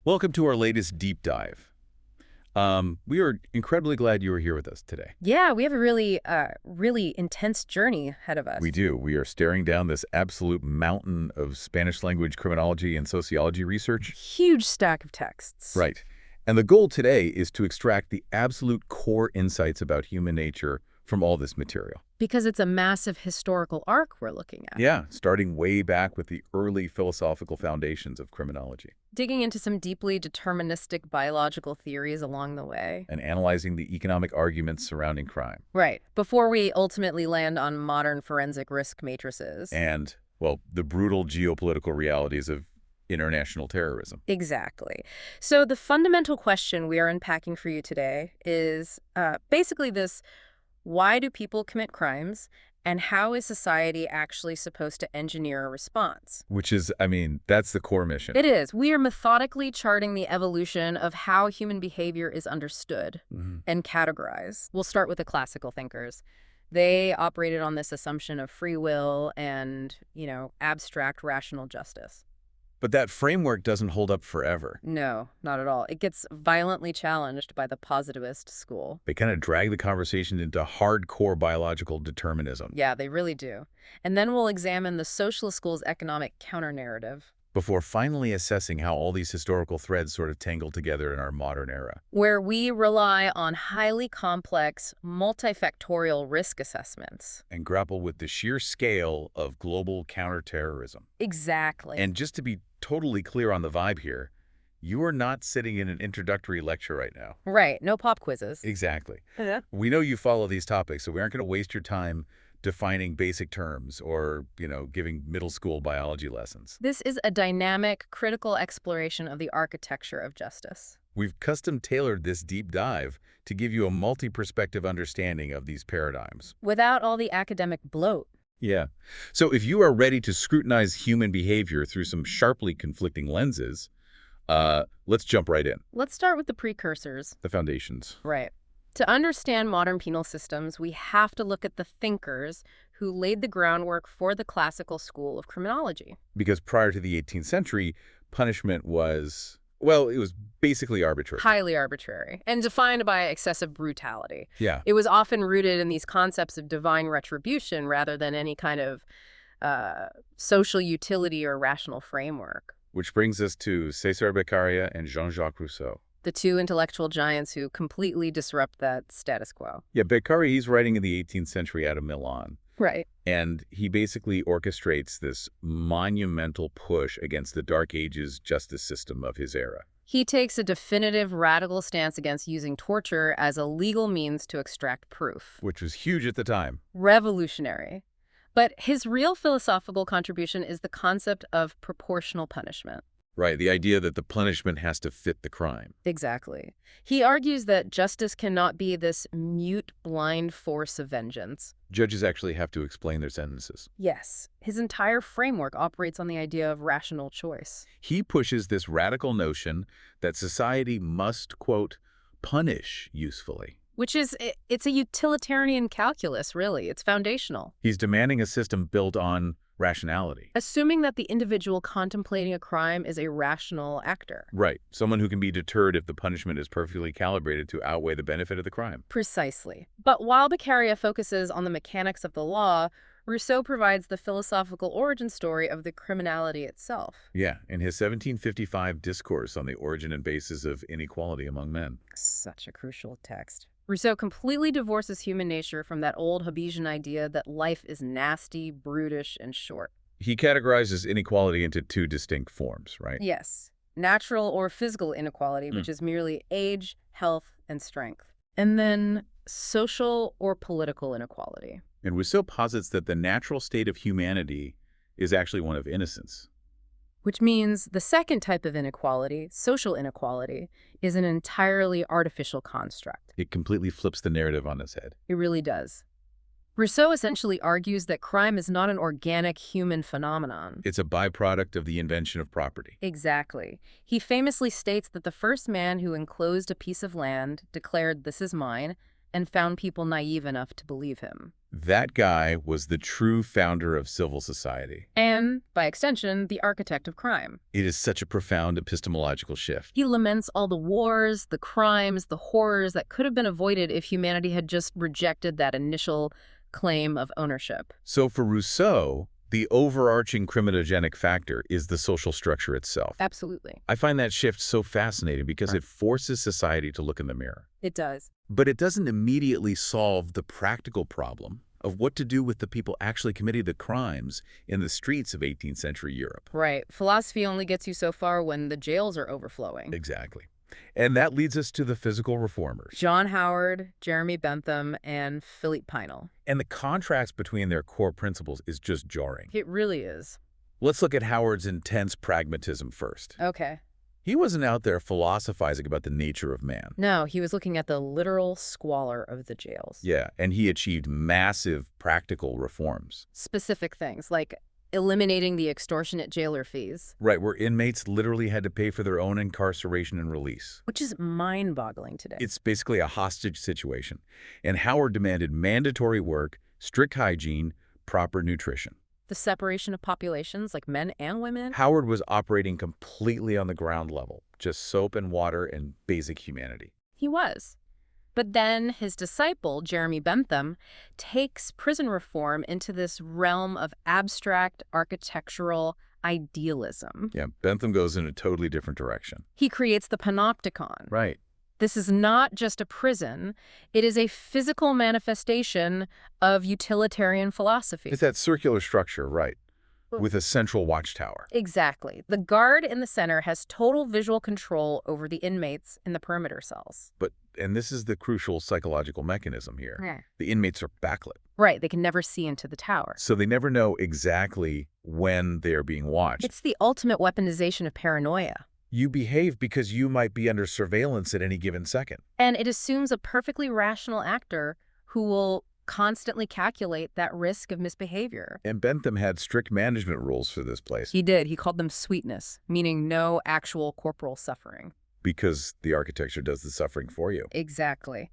Welcome to our latest deep dive. We are incredibly glad you are here with us today. Yeah, we have a really intense journey ahead of us. We do. We are staring down this absolute mountain of Spanish language criminology and sociology research. Huge stack of texts. Right. And the goal today is to extract the absolute core insights about human nature from all this material. Because it's a massive historical arc we're looking at. Yeah, starting way back with the early philosophical foundations of criminology. Digging into some deeply deterministic biological theories along the way. And analyzing the economic arguments surrounding crime. Right. Before we ultimately land on modern forensic risk matrices. And, well, the brutal geopolitical realities of international terrorism. Exactly. So the fundamental question we are unpacking for you today is basically this: why do people commit crimes, and how is society actually supposed to engineer a response? Which is, I mean, that's the core mission. It is. We are methodically charting the evolution of how human behavior is understood and categorized. We'll start with the classical thinkers. They operated on this assumption of free will and, abstract rational justice. But that framework doesn't hold up forever. No, not at all. It gets violently challenged by the positivist school. They kind of drag the conversation into hardcore biological determinism. Yeah, they really do. And then we'll examine the socialist school's economic counter-narrative, Before finally assessing how all these historical threads sort of tangle together in our modern era. where we rely on highly complex, multifactorial risk assessments. And grapple with the sheer scale of global counterterrorism. Exactly. And just to be totally clear on the vibe here, you are not sitting in an introductory lecture right now. Right, no pop quizzes. Exactly. Yeah. We know you follow these topics, so we aren't going to waste your time defining basic terms or, giving middle school biology lessons. This is a dynamic, critical exploration of the architecture of justice. We've custom-tailored this deep dive to give you a multi-perspective understanding of these paradigms. Without all the academic bloat. Yeah. So if you are ready to scrutinize human behavior through some sharply conflicting lenses, let's jump right in. Let's start with the precursors. The foundations. Right. To understand modern penal systems, we have to look at the thinkers who laid the groundwork for the classical school of criminology. Because prior to the 18th century, punishment was, well, it was basically arbitrary. Highly arbitrary and defined by excessive brutality. Yeah. It was often rooted in these concepts of divine retribution rather than any kind of social utility or rational framework. Which brings us to César Beccaria and Jean-Jacques Rousseau. The two intellectual giants who completely disrupt that status quo. Yeah, Beccaria, he's writing in the 18th century out of Milan. Right. And he basically orchestrates this monumental push against the Dark Ages justice system of his era. He takes a definitive radical stance against using torture as a legal means to extract proof. Which was huge at the time. Revolutionary. But his real philosophical contribution is the concept of proportional punishment. Right, the idea that the punishment has to fit the crime. Exactly. He argues that justice cannot be this mute, blind force of vengeance. Judges actually have to explain their sentences. Yes, his entire framework operates on the idea of rational choice. He pushes this radical notion that society must, quote, punish usefully. Which is, it's a utilitarian calculus, really. It's foundational. He's demanding a system built on rationality. Assuming that the individual contemplating a crime is a rational actor. Right. Someone who can be deterred if the punishment is perfectly calibrated to outweigh the benefit of the crime. Precisely. But while Beccaria focuses on the mechanics of the law, Rousseau provides the philosophical origin story of the criminality itself. Yeah, in his 1755 discourse on the origin and basis of inequality among men. Such a crucial text. Rousseau completely divorces human nature from that old Hobbesian idea that life is nasty, brutish, and short. He categorizes inequality into two distinct forms, right? Yes, natural or physical inequality, which is merely age, health, and strength. And then social or political inequality. And Rousseau posits that the natural state of humanity is actually one of innocence. Which means the second type of inequality, social inequality, is an entirely artificial construct. It completely flips the narrative on its head. It really does. Rousseau essentially argues that crime is not an organic human phenomenon. It's a byproduct of the invention of property. Exactly. He famously states that the first man who enclosed a piece of land declared, "This is mine," and found people naive enough to believe him. That guy was the true founder of civil society. And, by extension, the architect of crime. It is such a profound epistemological shift. He laments all the wars, the crimes, the horrors that could have been avoided if humanity had just rejected that initial claim of ownership. So for Rousseau, the overarching criminogenic factor is the social structure itself. Absolutely. I find that shift so fascinating because it forces society to look in the mirror. It does. But it doesn't immediately solve the practical problem of what to do with the people actually committing the crimes in the streets of 18th century Europe. Right. Philosophy only gets you so far when the jails are overflowing. Exactly. And that leads us to the physical reformers. John Howard, Jeremy Bentham, and Philippe Pinel. And the contrast between their core principles is just jarring. It really is. Let's look at Howard's intense pragmatism first. Okay. He wasn't out there philosophizing about the nature of man. No, he was looking at the literal squalor of the jails. Yeah, and he achieved massive practical reforms. Specific things, like eliminating the extortionate jailer fees. Right, where inmates literally had to pay for their own incarceration and release. Which is mind-boggling today. It's basically a hostage situation. And Howard demanded mandatory work, strict hygiene, proper nutrition. The separation of populations, like men and women. Howard was operating completely on the ground level, just soap and water and basic humanity. He was. But then his disciple, Jeremy Bentham, takes prison reform into this realm of abstract architectural idealism. Yeah, Bentham goes in a totally different direction. He creates the panopticon. Right. This is not just a prison. It is a physical manifestation of utilitarian philosophy. It's that circular structure, right, with a central watchtower. Exactly. The guard in the center has total visual control over the inmates in the perimeter cells. And this is the crucial psychological mechanism here. Yeah. The inmates are backlit. Right. They can never see into the tower. So they never know exactly when they are being watched. It's the ultimate weaponization of paranoia. You behave because you might be under surveillance at any given second. And it assumes a perfectly rational actor who will constantly calculate that risk of misbehavior. And Bentham had strict management rules for this place. He did. He called them sweetness, meaning no actual corporal suffering. Because the architecture does the suffering for you. Exactly.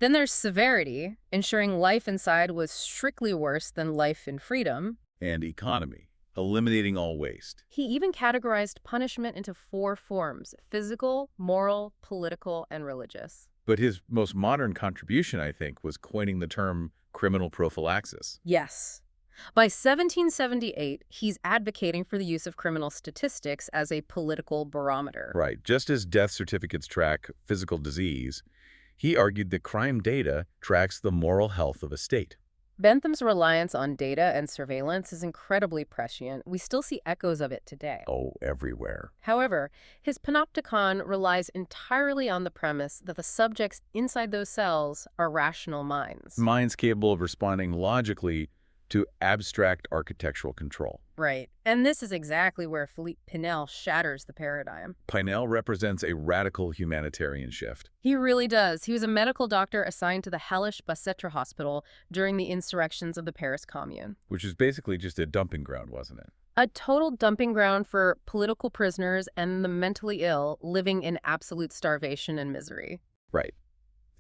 Then there's severity, ensuring life inside was strictly worse than life in freedom. And economy, eliminating all waste. He even categorized punishment into 4 forms: physical, moral, political, and religious. But his most modern contribution, I think, was coining the term criminal prophylaxis. Yes. By 1778, he's advocating for the use of criminal statistics as a political barometer. Right. Just as death certificates track physical disease, he argued that crime data tracks the moral health of a state. Bentham's reliance on data and surveillance is incredibly prescient. We still see echoes of it today. Oh, everywhere. However, his panopticon relies entirely on the premise that the subjects inside those cells are rational minds. Minds capable of responding logically to abstract architectural control. Right. And this is exactly where Philippe Pinel shatters the paradigm. Pinel represents a radical humanitarian shift. He really does. He was a medical doctor assigned to the hellish Bicêtre hospital during the insurrections of the Paris Commune. Which is basically just a dumping ground, wasn't it? A total dumping ground for political prisoners and the mentally ill living in absolute starvation and misery. Right.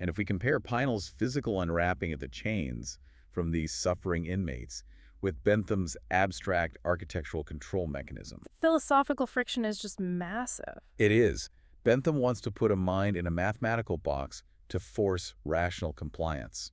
And if we compare Pinel's physical unwrapping of the chains from these suffering inmates with Bentham's abstract architectural control mechanism. Philosophical friction is just massive. It is. Bentham wants to put a mind in a mathematical box to force rational compliance.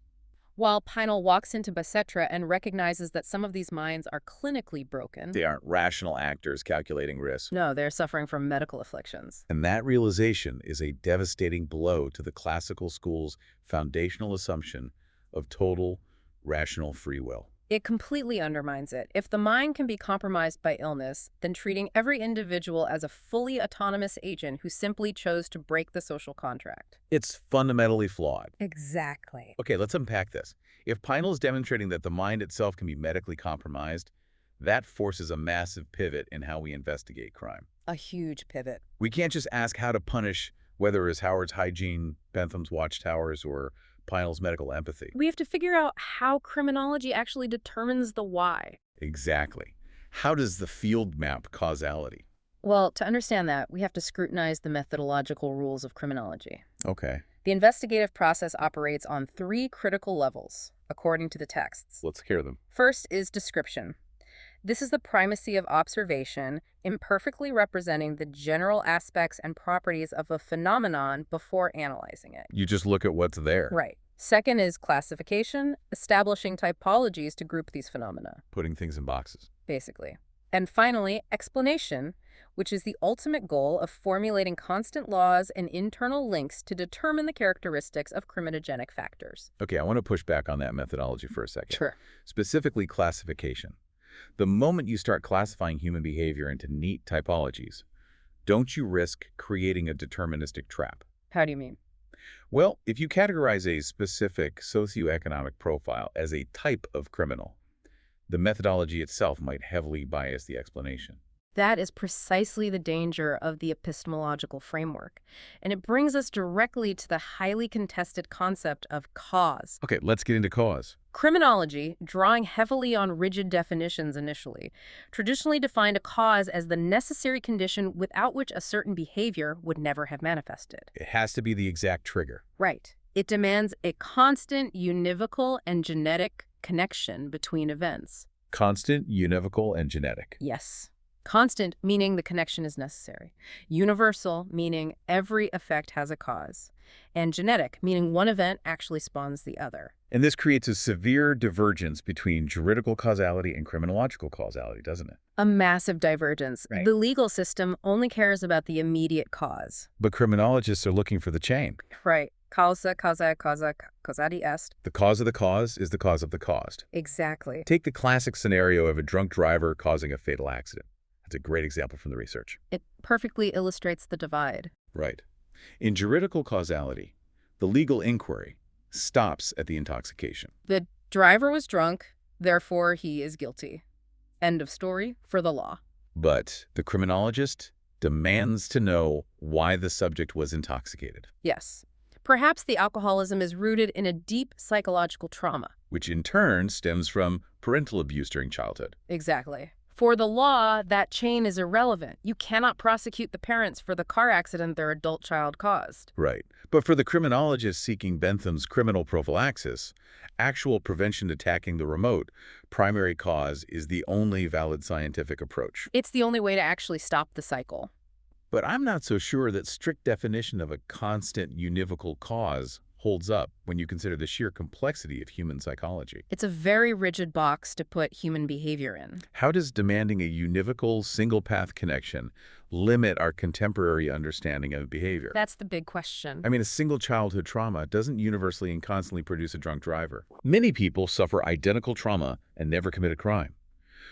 While Pinel walks into Bicêtre and recognizes that some of these minds are clinically broken. They aren't rational actors calculating risk. No, they're suffering from medical afflictions. And that realization is a devastating blow to the classical school's foundational assumption of total rational free will. It completely undermines it. If the mind can be compromised by illness, then treating every individual as a fully autonomous agent who simply chose to break the social contract. It's fundamentally flawed. Exactly. Okay, let's unpack this. If Pinel is demonstrating that the mind itself can be medically compromised, that forces a massive pivot in how we investigate crime. A huge pivot. We can't just ask how to punish, whether it's Howard's hygiene, Bentham's watchtowers, or Pinel's medical empathy. We have to figure out how criminology actually determines the why. Exactly. How does the field map causality? Well, to understand that, we have to scrutinize the methodological rules of criminology. Okay. The investigative process operates on three critical levels, according to the texts. Let's hear them. First is description. This is the primacy of observation, imperfectly representing the general aspects and properties of a phenomenon before analyzing it. You just look at what's there. Right. Second is classification, establishing typologies to group these phenomena, Putting things in boxes. basically. And finally, explanation, which is the ultimate goal of formulating constant laws and internal links to determine the characteristics of criminogenic factors. Okay, I want to push back on that methodology for a second. Sure. Specifically, classification. The moment you start classifying human behavior into neat typologies, don't you risk creating a deterministic trap? How do you mean? Well, if you categorize a specific socioeconomic profile as a type of criminal, the methodology itself might heavily bias the explanation. That is precisely the danger of the epistemological framework. And it brings us directly to the highly contested concept of cause. Okay, let's get into cause. Criminology, drawing heavily on rigid definitions initially, traditionally defined a cause as the necessary condition without which a certain behavior would never have manifested. It has to be the exact trigger. Right. It demands a constant, univocal, and genetic connection between events. Constant, univocal, and genetic. Yes. Constant, meaning the connection is necessary. Universal, meaning every effect has a cause. And genetic, meaning one event actually spawns the other. And this creates a severe divergence between juridical causality and criminological causality, doesn't it? A massive divergence. Right. The legal system only cares about the immediate cause. But criminologists are looking for the chain. Right. Causa, causati est. The cause of the cause is the cause of the caused. Exactly. Take the classic scenario of a drunk driver causing a fatal accident. That's a great example from the research. It perfectly illustrates the divide. Right. In juridical causality, the legal inquiry stops at the intoxication. The driver was drunk, therefore he is guilty. End of story for the law. But the criminologist demands to know why the subject was intoxicated, Yes. Perhaps the alcoholism is rooted in a deep psychological trauma. which in turn stems from parental abuse during childhood. Exactly. For the law, that chain is irrelevant. You cannot prosecute the parents for the car accident their adult child caused. Right. But for the criminologist seeking Bentham's criminal prophylaxis, actual prevention attacking the remote primary cause is the only valid scientific approach. It's the only way to actually stop the cycle. But I'm not so sure that strict definition of a constant univocal cause holds up when you consider the sheer complexity of human psychology. It's a very rigid box to put human behavior in. How does demanding a univocal single-path connection limit our contemporary understanding of behavior? That's the big question. I mean, a single childhood trauma doesn't universally and constantly produce a drunk driver. Many people suffer identical trauma and never commit a crime.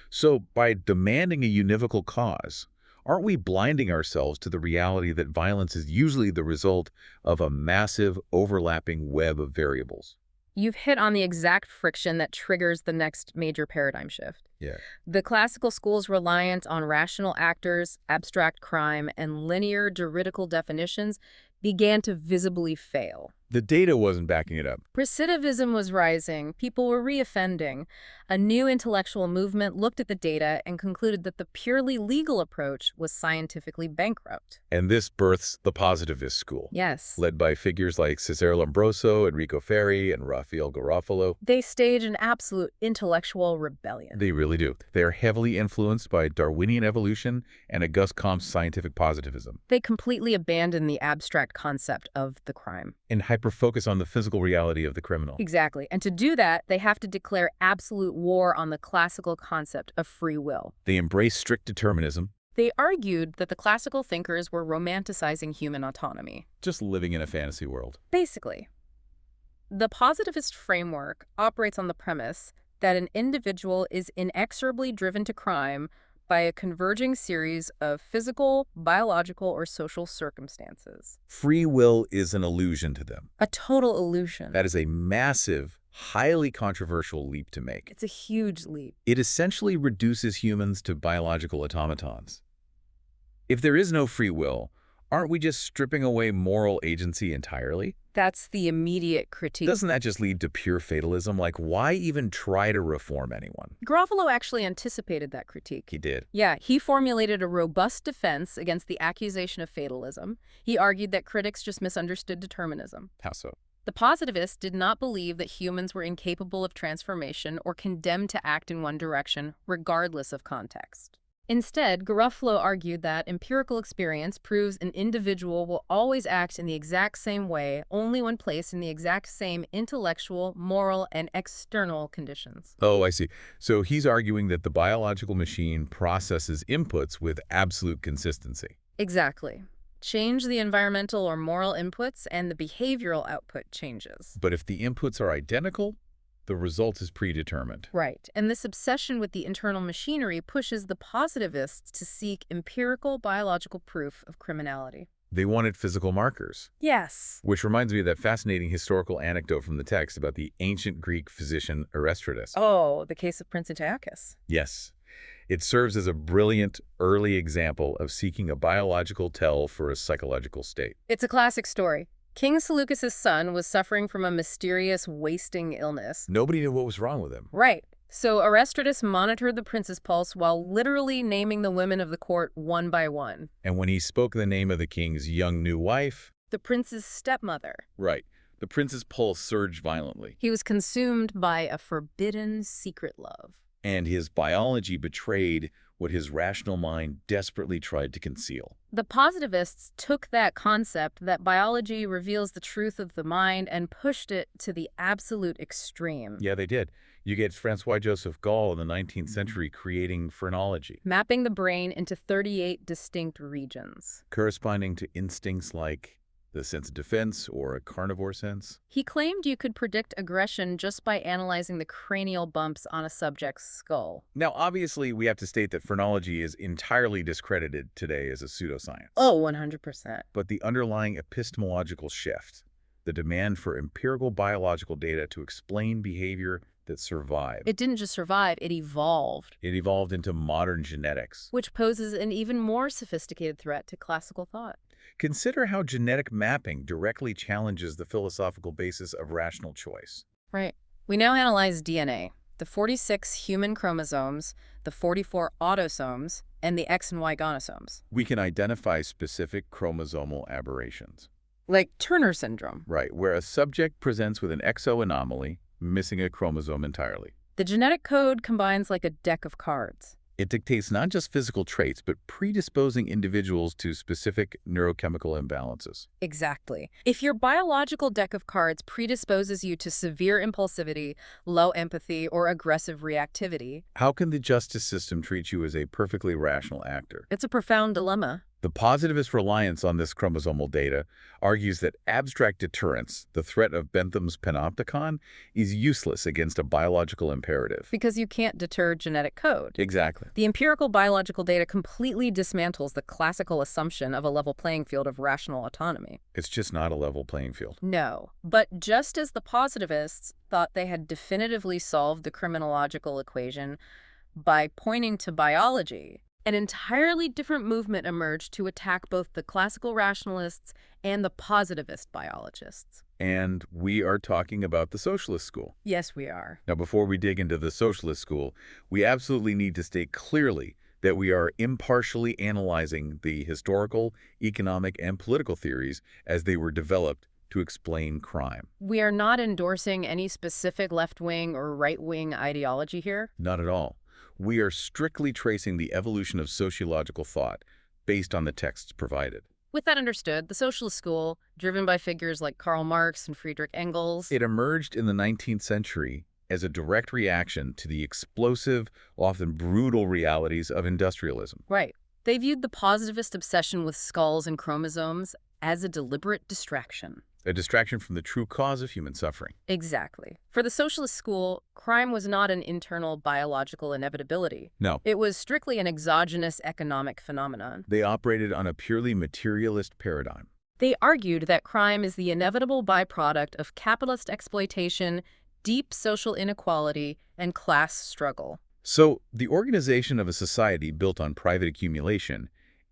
So by demanding a univocal cause, aren't we blinding ourselves to the reality that violence is usually the result of a massive, overlapping web of variables? You've hit on the exact friction that triggers the next major paradigm shift. Yeah. The classical school's reliance on rational actors, abstract crime, and linear juridical definitions began to visibly fail. The data wasn't backing it up. Recidivism was rising, people were reoffending. A new intellectual movement looked at the data and concluded that the purely legal approach was scientifically bankrupt. And this births the positivist school, Yes. led by figures like Cesare Lombroso, Enrico Ferri, and Raphael Garofalo. They stage an absolute intellectual rebellion. They really do. They are heavily influenced by Darwinian evolution and Auguste Comte's scientific positivism, They completely abandon the abstract concept of the crime. and hyper-focus on the physical reality of the criminal. Exactly. And to do that, they have to declare absolute war on the classical concept of free will. They embrace strict determinism, They argued that the classical thinkers were romanticizing human autonomy. just living in a fantasy world. Basically, the positivist framework operates on the premise that an individual is inexorably driven to crime by a converging series of physical, biological, or social circumstances. Free will is an illusion to them. A total illusion. That is a massive, highly controversial leap to make. It's a huge leap. It essentially reduces humans to biological automatons. If there is no free will, Aren't we just stripping away moral agency entirely? That's the immediate critique. Doesn't that just lead to pure fatalism? Like, why even try to reform anyone? Garofalo actually anticipated that critique. He did. Yeah, he formulated a robust defense against the accusation of fatalism. He argued that critics just misunderstood determinism. How so? The positivists did not believe that humans were incapable of transformation or condemned to act in one direction, regardless of context. Instead, Garofalo argued that empirical experience proves an individual will always act in the exact same way only when placed in the exact same intellectual, moral, and external conditions. Oh, I see. So he's arguing that the biological machine processes inputs with absolute consistency. Exactly. Change the environmental or moral inputs, and the behavioral output changes. But if the inputs are identical, the result is predetermined. Right. And this obsession with the internal machinery pushes the positivists to seek empirical biological proof of criminality. They wanted physical markers. Yes. Which reminds me of that fascinating historical anecdote from the text about the ancient Greek physician Aristotle. Oh, the case of Prince Antiochus. Yes. It serves as a brilliant early example of seeking a biological tell for a psychological state. It's a classic story. King Seleucus' son was suffering from a mysterious wasting illness. Nobody knew what was wrong with him. Right. So Aristotle monitored the prince's pulse while literally naming the women of the court one by one. And when he spoke the name of the king's young new wife... The prince's stepmother. Right. The prince's pulse surged violently. He was consumed by a forbidden secret love. And his biology betrayed what his rational mind desperately tried to conceal. The positivists took that concept that biology reveals the truth of the mind and pushed it to the absolute extreme. Yeah, they did. You get Francois-Joseph Gall in the 19th century creating phrenology, mapping the brain into 38 distinct regions, corresponding to instincts like the sense of defense or a carnivore sense. He claimed you could predict aggression just by analyzing the cranial bumps on a subject's skull. Now, obviously, we have to state that phrenology is entirely discredited today as a pseudoscience. Oh, 100%. But the underlying epistemological shift, the demand for empirical biological data to explain behavior that survived. It didn't just survive, it evolved. It evolved into modern genetics, which poses an even more sophisticated threat to classical thought. Consider how genetic mapping directly challenges the philosophical basis of rational choice. Right. We now analyze DNA, the 46 human chromosomes, the 44 autosomes, and the X and Y gonosomes. We can identify specific chromosomal aberrations. Like Turner syndrome. Right, where a subject presents with an exo anomaly, missing a chromosome entirely. The genetic code combines like a deck of cards. It dictates not just physical traits, but predisposing individuals to specific neurochemical imbalances. Exactly. If your biological deck of cards predisposes you to severe impulsivity, low empathy, or aggressive reactivity, how can the justice system treat you as a perfectly rational actor? It's a profound dilemma. The positivist reliance on this chromosomal data argues that abstract deterrence, the threat of Bentham's panopticon, is useless against a biological imperative. Because you can't deter genetic code. Exactly. The empirical biological data completely dismantles the classical assumption of a level playing field of rational autonomy. It's just not a level playing field. No. But just as the positivists thought they had definitively solved the criminological equation by pointing to biology, an entirely different movement emerged to attack both the classical rationalists and the positivist biologists. And we are talking about the socialist school. Yes, we are. Now, before we dig into the socialist school, we absolutely need to state clearly that we are impartially analyzing the historical, economic, and political theories as they were developed to explain crime. We are not endorsing any specific left-wing or right-wing ideology here. Not at all. We are strictly tracing the evolution of sociological thought based on the texts provided. With that understood, the socialist school, driven by figures like Karl Marx and Friedrich Engels, it emerged in the 19th century as a direct reaction to the explosive, often brutal realities of industrialism. Right. They viewed the positivist obsession with skulls and chromosomes as a deliberate distraction. A distraction from the true cause of human suffering. Exactly. For the socialist school, crime was not an internal biological inevitability. No. It was strictly an exogenous economic phenomenon. They operated on a purely materialist paradigm. They argued that crime is the inevitable byproduct of capitalist exploitation, deep social inequality, and class struggle. So, the organization of a society built on private accumulation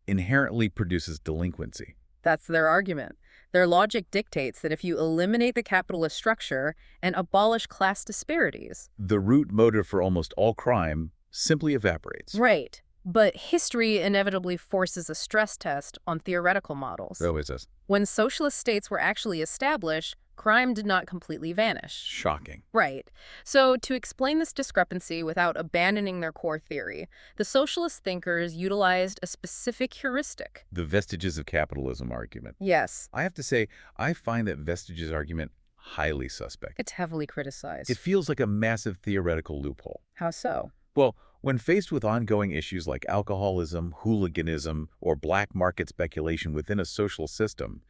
inherently produces delinquency. That's their argument. Their logic dictates that if you eliminate the capitalist structure and abolish class disparities. The root motive for almost all crime simply evaporates. Right. But history inevitably forces a stress test on theoretical models. So is this. When socialist states were actually established, crime did not completely vanish. Shocking. Right. So to explain this discrepancy without abandoning their core theory, the socialist thinkers utilized a specific heuristic. The vestiges of capitalism argument. Yes, I have to say, I find that vestiges argument highly suspect. it's heavily criticized. It feels like a massive theoretical loophole. How so? Well, when faced with ongoing issues like alcoholism, hooliganism, or black market speculation within a social system,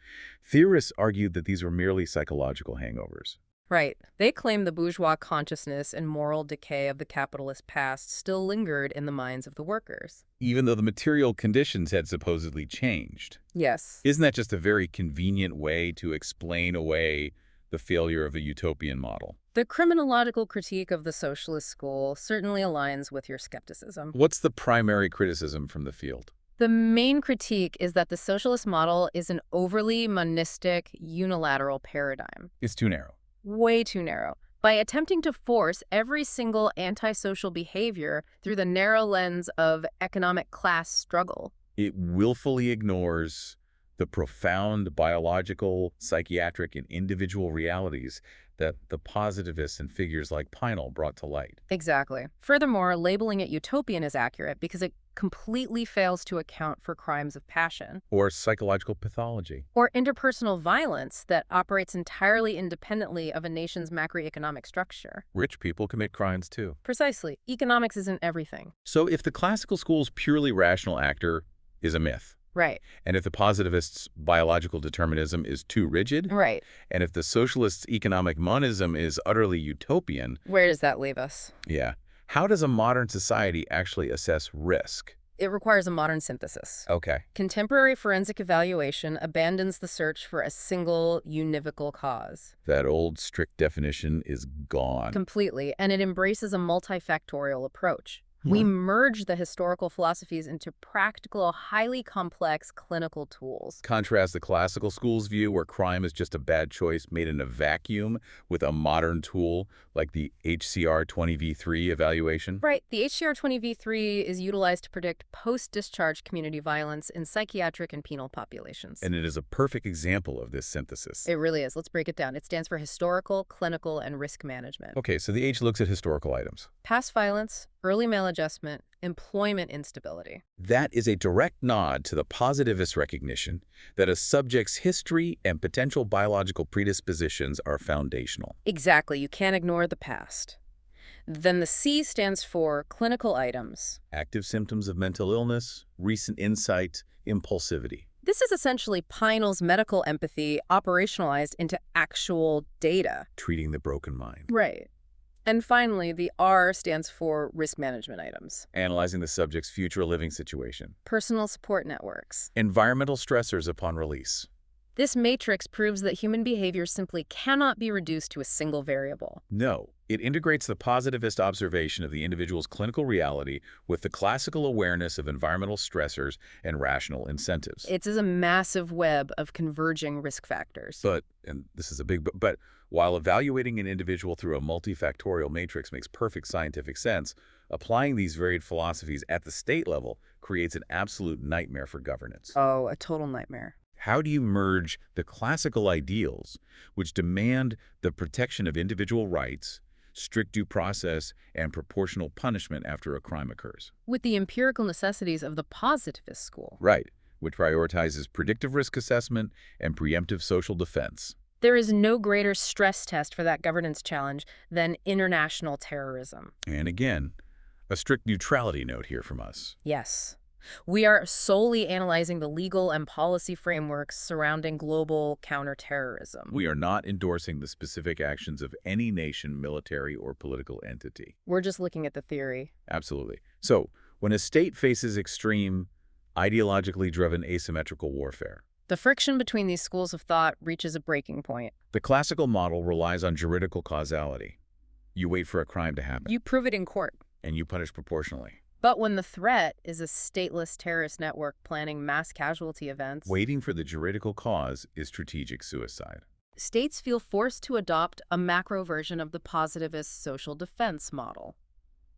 theorists argued that these were merely psychological hangovers. Right. They claim the bourgeois consciousness and moral decay of the capitalist past still lingered in the minds of the workers. Even though the material conditions had supposedly changed. Yes. Isn't that just a very convenient way to explain away the failure of a utopian model? The criminological critique of the socialist school certainly aligns with your skepticism. What's the primary criticism from the field? The main critique is that the socialist model is an overly monistic, unilateral paradigm. It's too narrow. Way too narrow. By attempting to force every single antisocial behavior through the narrow lens of economic class struggle. It willfully ignores the profound biological, psychiatric, and individual realities that the positivists and figures like Pinel brought to light. Exactly. Furthermore, labeling it utopian is accurate because it completely fails to account for crimes of passion. Or psychological pathology. Or interpersonal violence that operates entirely independently of a nation's macroeconomic structure. Rich people commit crimes too. Precisely. Economics isn't everything. So if the classical school's purely rational actor is a myth, Right. and if the positivists' biological determinism is too rigid, Right. and if the socialists' economic monism is utterly utopian, Where does that leave us? yeah, how does a modern society actually assess risk? It requires a modern synthesis. Okay. Contemporary forensic evaluation abandons the search for a single univocal cause. That old strict definition is gone. Completely, and it embraces a multifactorial approach. We merge the historical philosophies into practical, highly complex clinical tools. Contrast the classical school's view where crime is just a bad choice made in a vacuum with a modern tool like the HCR20v3 evaluation. Right. The HCR20v3 is utilized to predict post-discharge community violence in psychiatric and penal populations. And it is a perfect example of this synthesis. It really is. Let's break it down. It stands for historical, clinical, and risk management. Okay, so the H looks at historical items. Past violence, early maladjustment, employment instability. That is a direct nod to the positivist recognition that a subject's history and potential biological predispositions are foundational. Exactly. You can't ignore the past. Then the C stands for clinical items. Active symptoms of mental illness, recent insight, impulsivity. This is essentially Pinel's medical empathy operationalized into actual data. Treating the broken mind. Right. And finally, the R stands for risk management items. Analyzing the subject's future living situation. Personal support networks. Environmental stressors upon release. This matrix proves that human behavior simply cannot be reduced to a single variable. No, it integrates the positivist observation of the individual's clinical reality with the classical awareness of environmental stressors and rational incentives. It's a massive web of converging risk factors. But, and this is a big but, while evaluating an individual through a multifactorial matrix makes perfect scientific sense, applying these varied philosophies at the state level creates an absolute nightmare for governance. Oh, a total nightmare. How do you merge the classical ideals, which demand the protection of individual rights, strict due process, and proportional punishment after a crime occurs? With the empirical necessities of the positivist school. Right, which prioritizes predictive risk assessment and preemptive social defense. There is no greater stress test for that governance challenge than international terrorism. And again, a strict neutrality note here from us. Yes. We are solely analyzing the legal and policy frameworks surrounding global counterterrorism. We are not endorsing the specific actions of any nation, military, or political entity. We're just looking at the theory. Absolutely. So, when a state faces extreme, ideologically driven asymmetrical warfare, The friction between these schools of thought reaches a breaking point. the classical model relies on juridical causality. You wait for a crime to happen, You prove it in court. and you punish proportionally. But when the threat is a stateless terrorist network planning mass casualty events, Waiting for the juridical cause is strategic suicide. states feel forced to adopt a macro version of the positivist social defense model.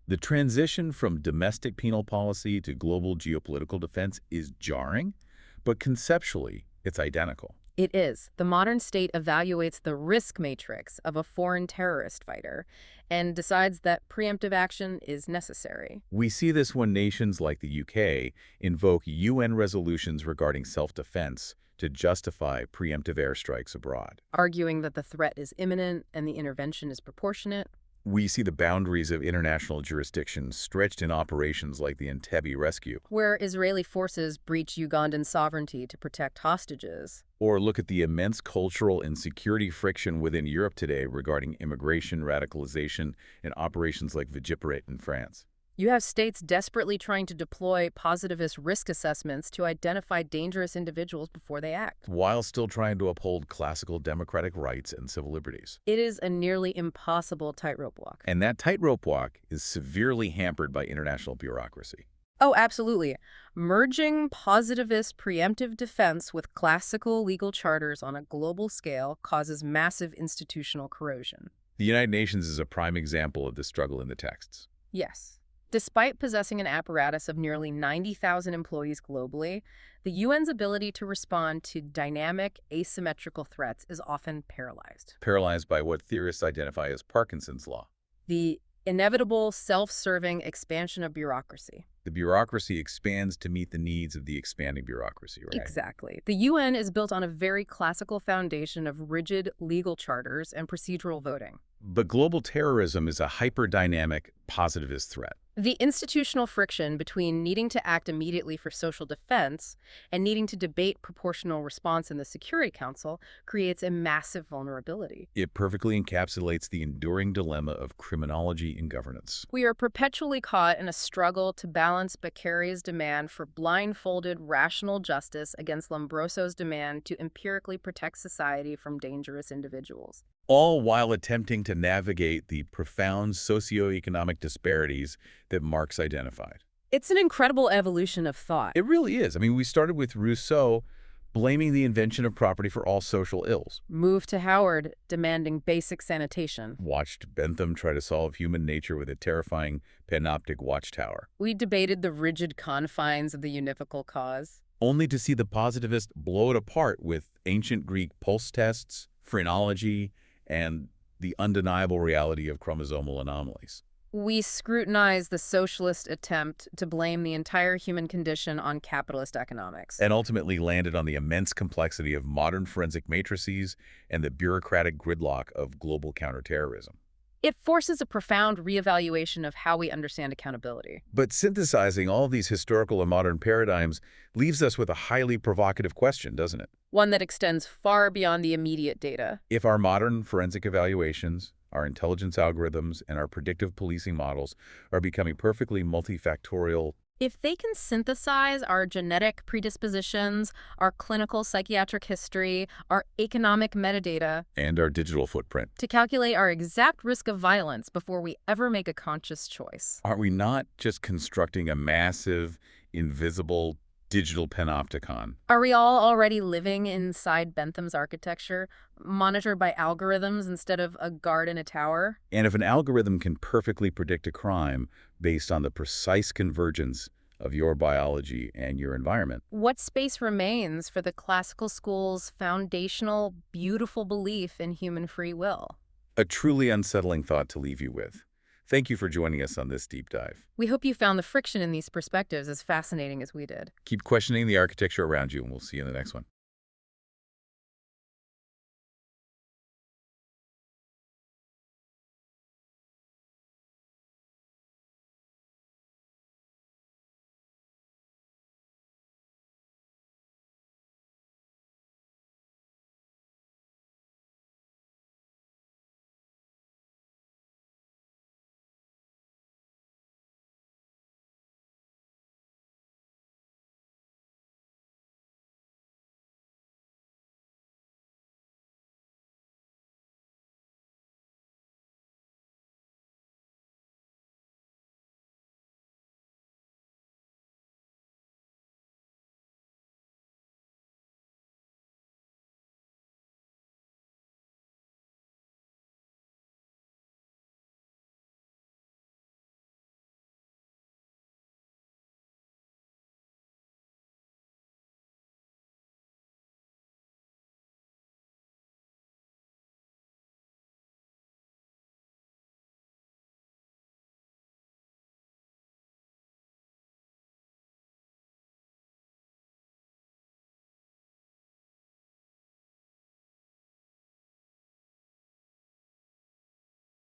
The transition from domestic penal policy to global geopolitical defense is jarring, but conceptually, it's identical. It is. The modern state evaluates the risk matrix of a foreign terrorist fighter and decides that preemptive action is necessary, We see this when nations like the UK invoke UN resolutions regarding self-defense to justify preemptive airstrikes abroad. arguing that the threat is imminent and the intervention is proportionate. We see the boundaries of international jurisdiction stretched in operations like the Entebbe rescue. Where Israeli forces breach Ugandan sovereignty to protect hostages. Or look at the immense cultural and security friction within Europe today regarding immigration, radicalization, and operations like Vigiparate in France. You have states desperately trying to deploy positivist risk assessments to identify dangerous individuals before they act. While still trying to uphold classical democratic rights and civil liberties. It is a nearly impossible tightrope walk. And that tightrope walk is severely hampered by international bureaucracy. Oh, absolutely. Merging positivist preemptive defense with classical legal charters on a global scale causes massive institutional corrosion. The United Nations is a prime example of this struggle in the texts. Yes. Despite possessing an apparatus of nearly 90,000 employees globally, the UN's ability to respond to dynamic, asymmetrical threats is often paralyzed. Paralyzed by what theorists identify as Parkinson's law. The inevitable, self-serving expansion of bureaucracy. The bureaucracy expands to meet the needs of the expanding bureaucracy, right? Exactly. The UN is built on a very classical foundation of rigid legal charters and procedural voting. But global terrorism is a hyper-dynamic, positivist threat. The institutional friction between needing to act immediately for social defense and needing to debate proportional response in the Security Council creates a massive vulnerability. It perfectly encapsulates the enduring dilemma of criminology in governance. We are perpetually caught in a struggle to balance Beccary's demand for blindfolded rational justice against Lombroso's demand to empirically protect society from dangerous individuals. All while attempting to navigate the profound socioeconomic disparities that Marx identified. It's an incredible evolution of thought. It really is. I mean, we started with Rousseau blaming the invention of property for all social ills. Moved to Howard, demanding basic sanitation. Watched Bentham try to solve human nature with a terrifying panoptic watchtower. We debated the rigid confines of the univocal cause. Only to see the positivist blow it apart with ancient Greek pulse tests, phrenology, and the undeniable reality of chromosomal anomalies. We scrutinized the socialist attempt to blame the entire human condition on capitalist economics. And ultimately landed on the immense complexity of modern forensic matrices and the bureaucratic gridlock of global counterterrorism. It forces a profound reevaluation of how we understand accountability. But synthesizing all these historical and modern paradigms leaves us with a highly provocative question, doesn't it? One that extends far beyond the immediate data. If our modern forensic evaluations, our intelligence algorithms, and our predictive policing models are becoming perfectly multifactorial, If they can synthesize our genetic predispositions, our clinical psychiatric history, our economic metadata, and our digital footprint, to calculate our exact risk of violence before we ever make a conscious choice. are we not just constructing a massive, invisible, digital panopticon? Are we all already living inside Bentham's architecture, monitored by algorithms instead of a guard in a tower? And if an algorithm can perfectly predict a crime based on the precise convergence of your biology and your environment, What space remains for the classical school's foundational, beautiful belief in human free will? a truly unsettling thought to leave you with. Thank you for joining us on this deep dive. We hope you found the friction in these perspectives as fascinating as we did. Keep questioning the architecture around you, and we'll see you in the next one.